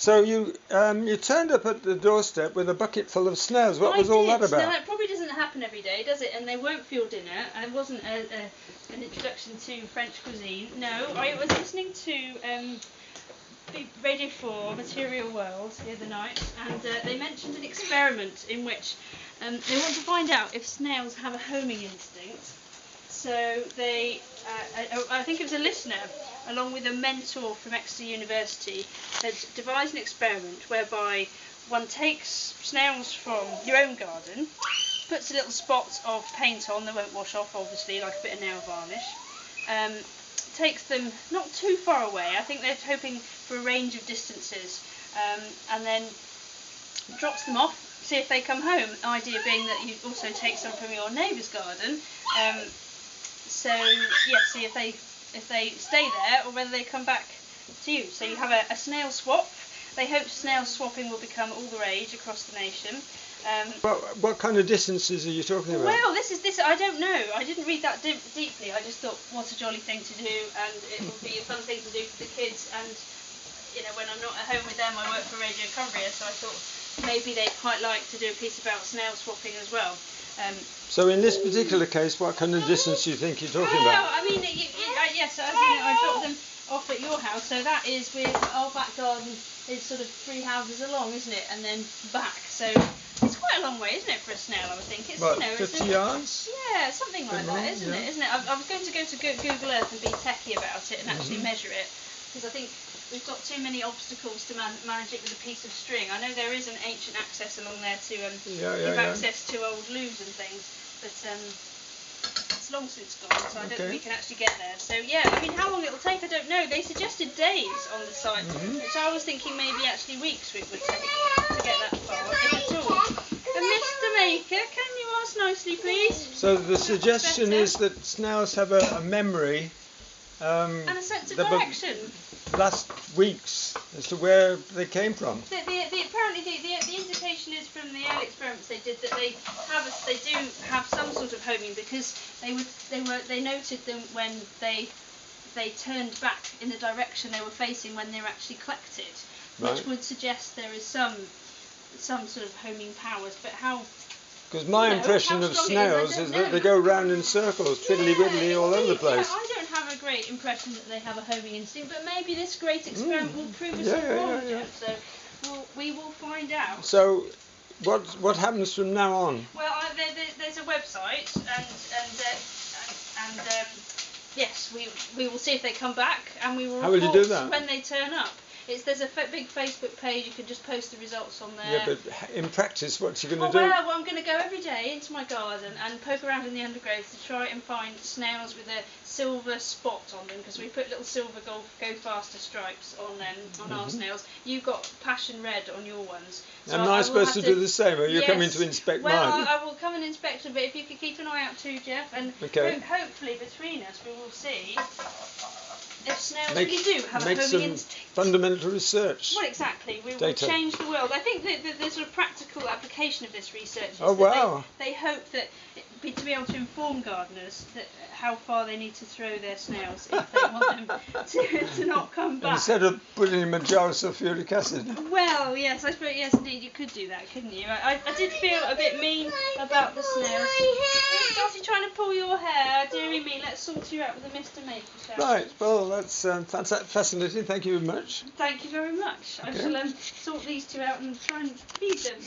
So you turned up at the doorstep with a bucket full of snails. What was all that about? Now, that probably doesn't happen every day, does it? And they weren't for your dinner. It wasn't an introduction to French cuisine. No, I was listening to Radio 4, Material World, the other night, and they mentioned an experiment in which they want to find out if snails have a homing instinct. So they, I think it was a listener, along with a mentor from Exeter University, had devised an experiment whereby one takes snails from your own garden, puts a little spot of paint on, they won't wash off obviously, like a bit of nail varnish, takes them not too far away, I think they're hoping for a range of distances, and then drops them off, see if they come home. The idea being that you also take some from your neighbour's garden, so yeah, see if they stay there or whether they come back to you. So you have a snail swap. They hope snail swapping will become all the rage across the nation. What kind of distances are you talking about? Well, this. I don't know. I didn't read that deeply. I just thought, what a jolly thing to do, and it will be a fun thing to do for the kids. And you know, when I'm not at home with them, I work for Radio Cumbria, so I thought maybe they'd quite like to do a piece about snail swapping as well. So in this particular case, what kind of distance do you think you're talking about? Well, I mean, yes, as you know, I dropped them off at your house, so that is with our back garden is sort of 3 houses along, isn't it? And then back, so it's quite a long way, isn't it, for a snail? I would think it's, what, you know, 50 yards? Yeah, something like that, isn't it? Isn't it? I was going to go to Google Earth and be techie about it and actually measure it, because I think we've got too many obstacles to manage it with a piece of string. I know there is an ancient access along there to give access to old loos and things, but it's long since gone, so I don't think we can actually get there. So yeah, I mean, how long it'll take, I don't know. They suggested days on the site, which I was thinking maybe actually weeks it would take to get that far, if at all. And Mr. Maker, can you ask nicely, please? So the suggestion is that snails have a memory and a sense of direction. Last weeks as to where they came from. Apparently the indication is from the early experiments they did that they do have some sort of homing, because they noted them when they turned back in the direction they were facing when they were actually collected, which would suggest there is some sort of homing powers. But how? Because my impression of snails is that they go round in circles, twiddly-widdly all over the place. Yeah, I don't have a great impression that they have a homing instinct, but maybe this great experiment will prove us all wrong, Jeff. So we will find out. So what happens from now on? Well, there's a website, and yes, we will see if they come back, and we will How will you do that? When they turn up. There's a big Facebook page, you can just post the results on there. Yeah, but in practice, what are you going to do? Well, I'm going to go every day into my garden and poke around in the undergrowth to try and find snails with a silver spot on them, because we put little silver go faster stripes on our snails. You've got passion red on your ones. So Am I supposed to do the same, or are you coming to inspect mine? Well, I will come and inspect them, but if you could keep an eye out too, Jeff, and hopefully between us we will see if snails really do have a homing instinct. Fundamental research. Well, exactly. We will change the world. I think that the sort of practical application of this research is that they hope that to be able to inform gardeners that how far they need to throw their snails if they want them to not come back. Instead of putting them in a jar of sulfuric acid. Well, yes, I suppose, yes, indeed, you could do that, couldn't you? I did feel a bit mean about the snails. Darcy trying to pull your hair, dearie me. Let's sort you out with a Mr. Maker, shall we? Right. Well, that's fascinating. Thank you very much. Thank you very much. I shall sort these two out and try and feed them.